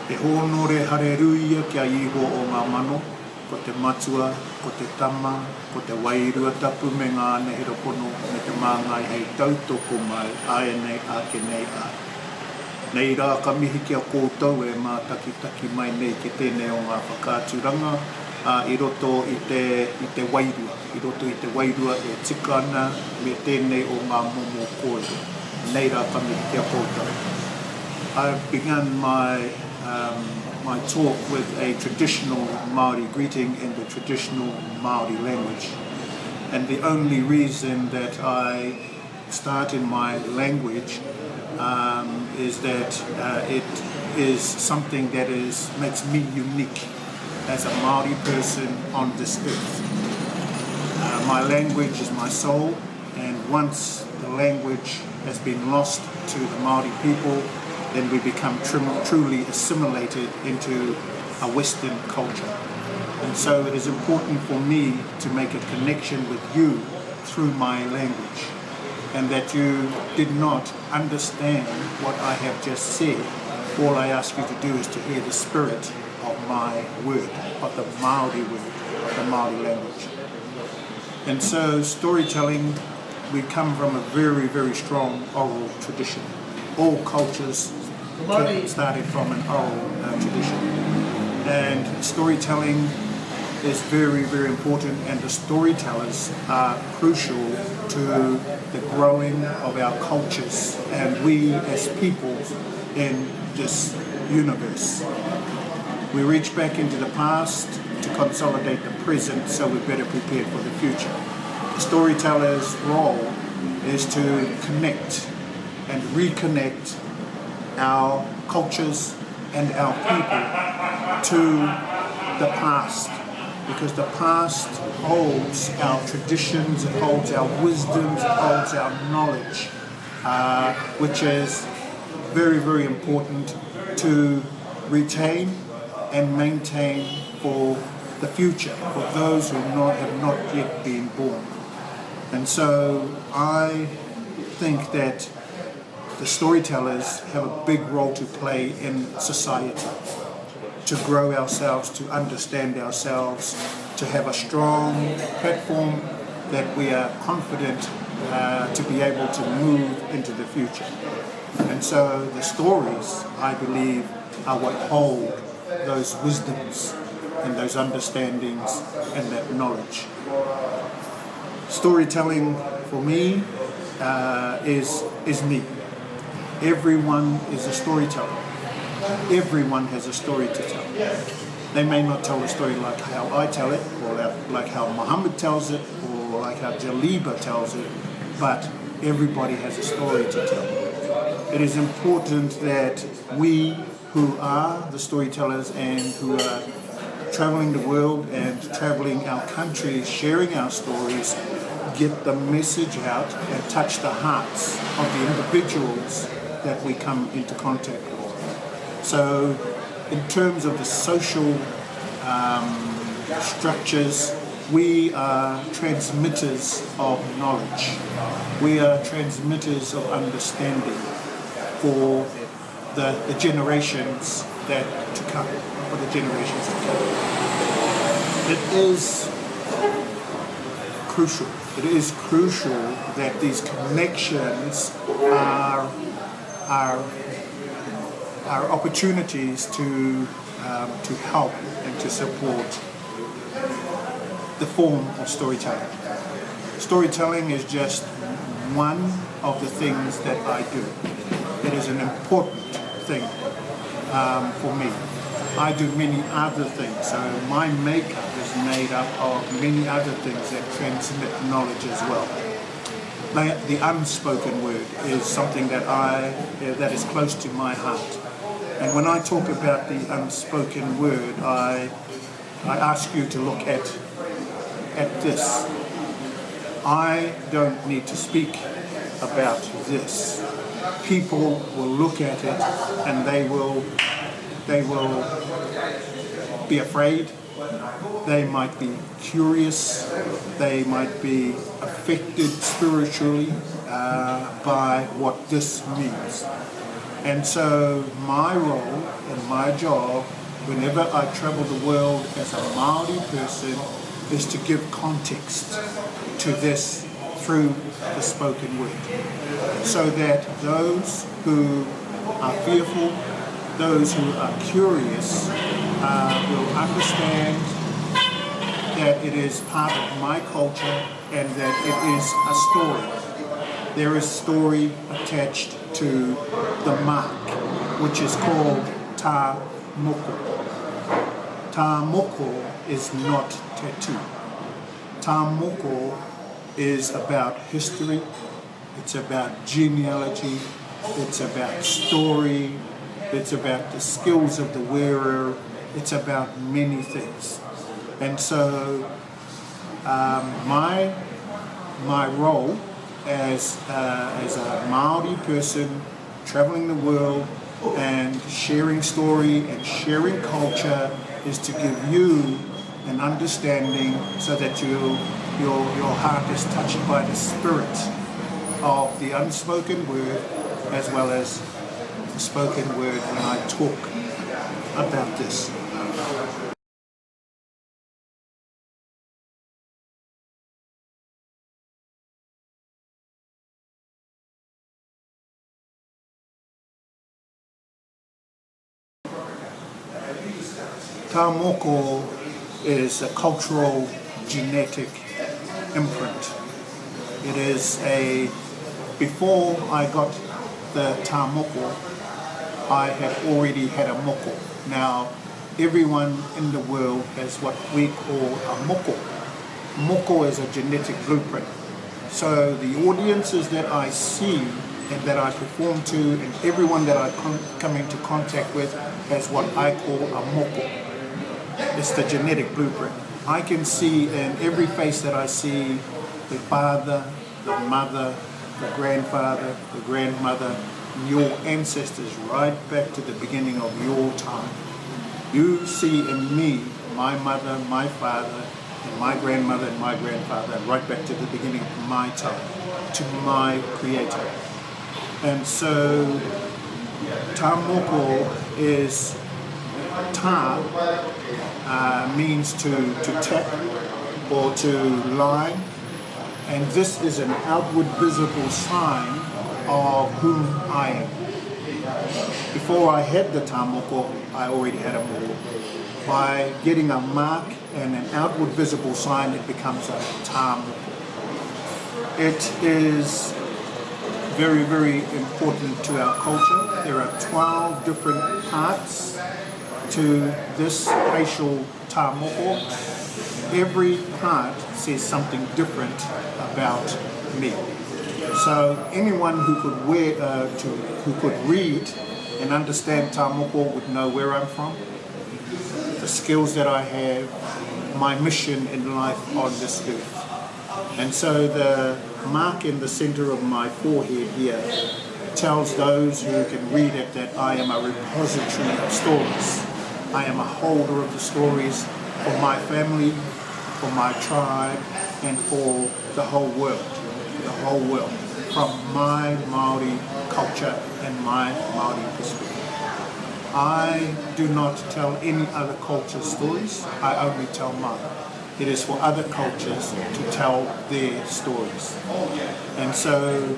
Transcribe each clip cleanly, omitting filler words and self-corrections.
E honore hareruia kia iho o ngā mano, ko te matua, ko te tama, ko te wairua tapu me ngā nehira pono me te māngai hei tautoko mai ae nei ake nei ai. Nei rā ka mihi kia koutou e mā taki mai nei ki tēnei o ngā whakāturanga i roto i te wairua. I roto i te wairua e tika ana me tēnei o ngā momo kōrero. Nei rā ka mihi kia koutou. I began my talk with a traditional Maori greeting in the traditional Maori language. And the only reason that I start in my language is that it is something that makes me unique as a Maori person on this earth. My language is my soul, and once the language has been lost to the Maori people, then we become truly assimilated into a Western culture. And so it is important for me to make a connection with you through my language, and that you did not understand what I have just said. All I ask you to do is to hear the spirit of my word, of the Maori word, of the Maori language. And so storytelling, we come from a very, very strong oral tradition. All cultures started from an oral tradition. And storytelling is very, very important, and the storytellers are crucial to the growing of our cultures and we as people in this universe. We reach back into the past to consolidate the present, so we're better prepared for the future. The storyteller's role is to connect and reconnect our cultures and our people to the past, because the past holds our traditions, it holds our wisdoms, it holds our knowledge, which is very, very important to retain and maintain for the future, for those who have not yet been born. And so I think that the storytellers have a big role to play in society, to grow ourselves, to understand ourselves, to have a strong platform that we are confident to be able to move into the future. And so the stories, I believe, are what hold those wisdoms and those understandings and that knowledge. Storytelling for me is me. Everyone is a storyteller. Everyone has a story to tell. They may not tell the story like how I tell it, or like how Muhammad tells it, or like how Jaliba tells it, but everybody has a story to tell. It is important that we who are the storytellers and who are traveling the world and traveling our countries, sharing our stories, get the message out and touch the hearts of the individuals that we come into contact with. So in terms of the social structures, we are transmitters of knowledge. We are transmitters of understanding for the generations that to come, for the generations to come. It is crucial. It is crucial that these connections are opportunities to help and to support the form of storytelling. Storytelling is just one of the things that I do. It is an important thing for me. I do many other things, so my makeup is made up of many other things that transmit knowledge as well. The unspoken word is something that is close to my heart. And when I talk about the unspoken word, I ask you to look at this. I don't need to speak about this. People will look at it and they will be afraid. They might be curious. They might be affected spiritually by what this means. And so my role and my job, whenever I travel the world as a Maori person, is to give context to this through the spoken word, so that those who are fearful, those who are curious, will understand that it is part of my culture and that it is a story. There is story attached to the mark, which is called tā moko. Tā moko is not tattoo. Tā moko is about history, it's about genealogy, it's about story, it's about the skills of the wearer, it's about many things. And so my role as a Maori person traveling the world and sharing story and sharing culture is to give you an understanding so that your heart is touched by the spirit of the unspoken word as well as the spoken word when I talk about this. Tā moko is a cultural genetic imprint. It is before I got the tā moko, I had already had a moko. Now, everyone in the world has what we call a moko. Moko is a genetic blueprint. So the audiences that I see and that I perform to and everyone that I come into contact with has what I call a moko. It's the genetic blueprint. I can see in every face that I see the father, the mother, the grandfather, the grandmother, your ancestors right back to the beginning of your time. You see in me, my mother, my father, and my grandmother and my grandfather, right back to the beginning of my time, to my creator. And so tā moko is tā means to tap or to line, and this is an outward visible sign of whom I am. Before I had the tā moko, I already had a moko. By getting a mark and an outward visible sign, it becomes a tā moko. It is very, very important to our culture. There are 12 different parts to this facial tā moko. Every part says something different about me. So anyone who could read and understand tā moko would know where I'm from, the skills that I have, my mission in life on this earth. And so the mark in the center of my forehead here tells those who can read it that I am a repository of stories. I am a holder of the stories for my family, for my tribe, and for the whole world, from my Maori culture and my Maori perspective. I do not tell any other culture's stories, I only tell mine. It is for other cultures to tell their stories. And so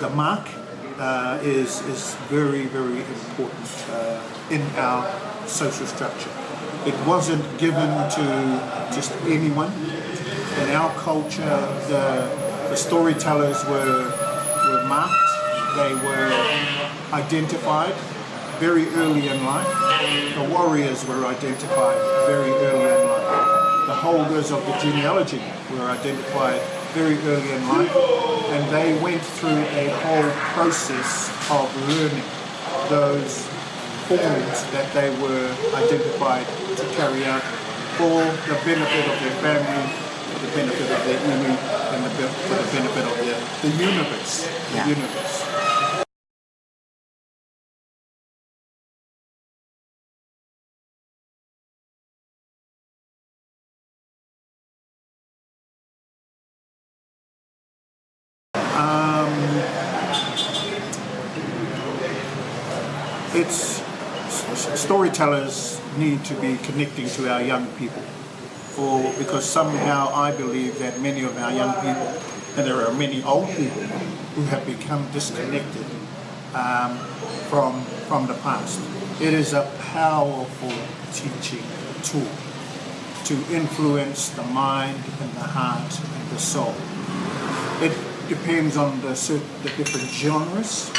the mark is very, very important in our social structure. It wasn't given to just anyone. In our culture, the storytellers were marked, they were identified very early in life. The warriors were identified very early in life. The holders of the genealogy were identified very early in life, and they went through a whole process of learning those forms that they were identified to carry out for the benefit of their family, for the benefit of their iwi, and for the benefit of the universe. Yeah. The universe. it's storytellers need to be connecting to our young people, because somehow I believe that many of our young people, and there are many old people, who have become disconnected from the past. It is a powerful teaching tool to influence the mind and the heart and the soul. It depends on the different genres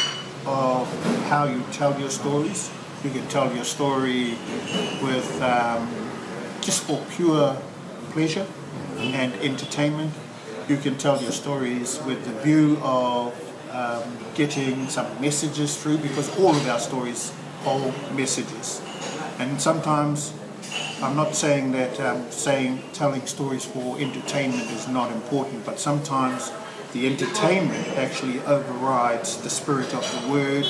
of how you tell your stories. You can tell your story with just for pure pleasure and entertainment. You can tell your stories with the view of getting some messages through, because all of our stories hold messages. And sometimes, I'm not saying that telling stories for entertainment is not important, but sometimes the entertainment actually overrides the spirit of the word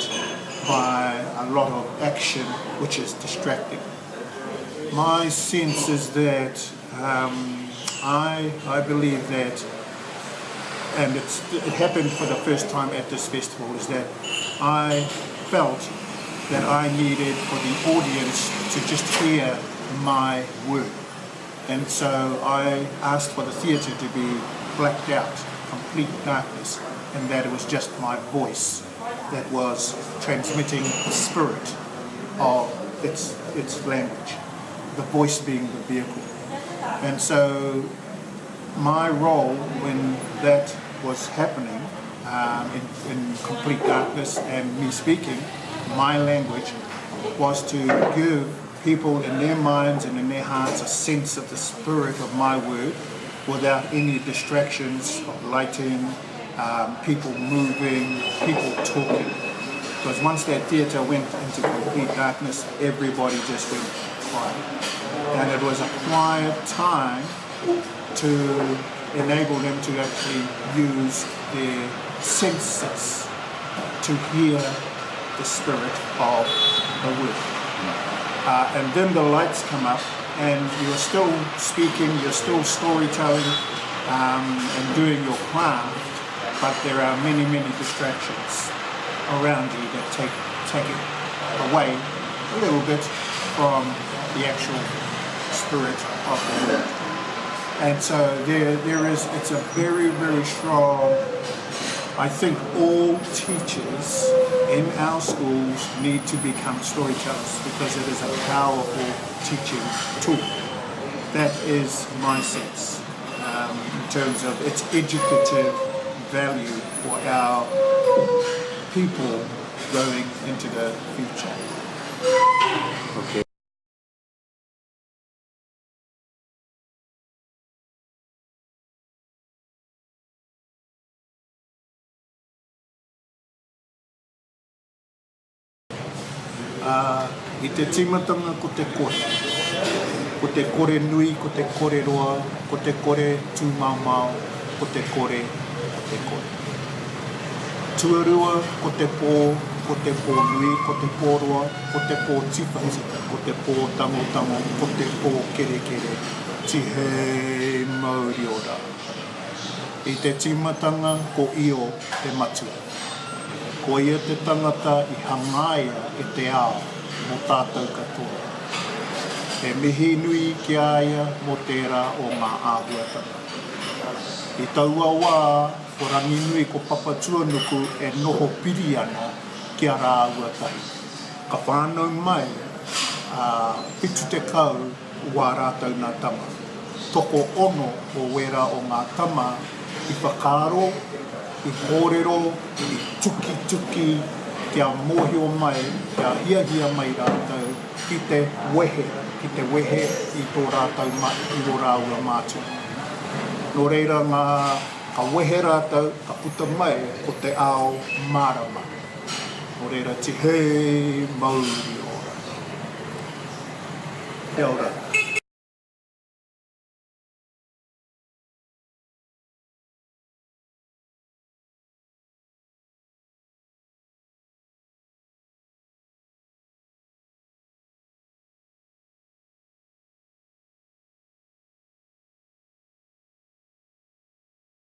by a lot of action, which is distracting. My sense is that I believe that, and it happened for the first time at this festival, is that I felt that I needed for the audience to just hear my word. And so I asked for the theatre to be blacked out, complete darkness, and that it was just my voice that was transmitting the spirit of its language, the voice being the vehicle. And so my role when that was happening in complete darkness and me speaking my language was to give people in their minds and in their hearts a sense of the spirit of my word without any distractions of lighting, people moving, people talking. Because once that theatre went into complete darkness, everybody just went quiet. And it was a quiet time to enable them to actually use their senses to hear the spirit of the word. And then the lights come up and you're still speaking, you're still storytelling and doing your craft, but there are many, many distractions around you that take it away a little bit from the actual spirit of the word. And so it's a very, very strong, I think all teachers in our schools need to become storytellers because it is a powerful teaching tool. That is my sense in terms of its educative value for our people going into the future. Okay. I te timatanga ko te kore nui, ko te kore roa, ko te kore tūmaumau, ko te kore. Tuarua ko te pō nui, ko te pō roa, ko te pō tifati, ko te pō tango, ko te pō kere, tihe maori ora. I te timatanga ko io te matua. Ko ia te tangata I hangaia e te ao mō tātou katoa. E mihi nui ki aia mō tērā o ngā āhuatanga. I taua wā, ko rangi nui ko papatua nuku e noho piri ana ki a rā āhuatai. Ka whānau mai, pitu te kau wā rātou nā tama. Toko ono o wera o ngā tama I whakaro, I kōrero, I tuki, kia mōhio mai, kia hiahia mai rātou, ki te wehe I tō rātou I tō rāua mātua. Nō reira ka wehe rātou, ka puta mai o te ao marama. Nō reira te hei mauri ora. Kia ora.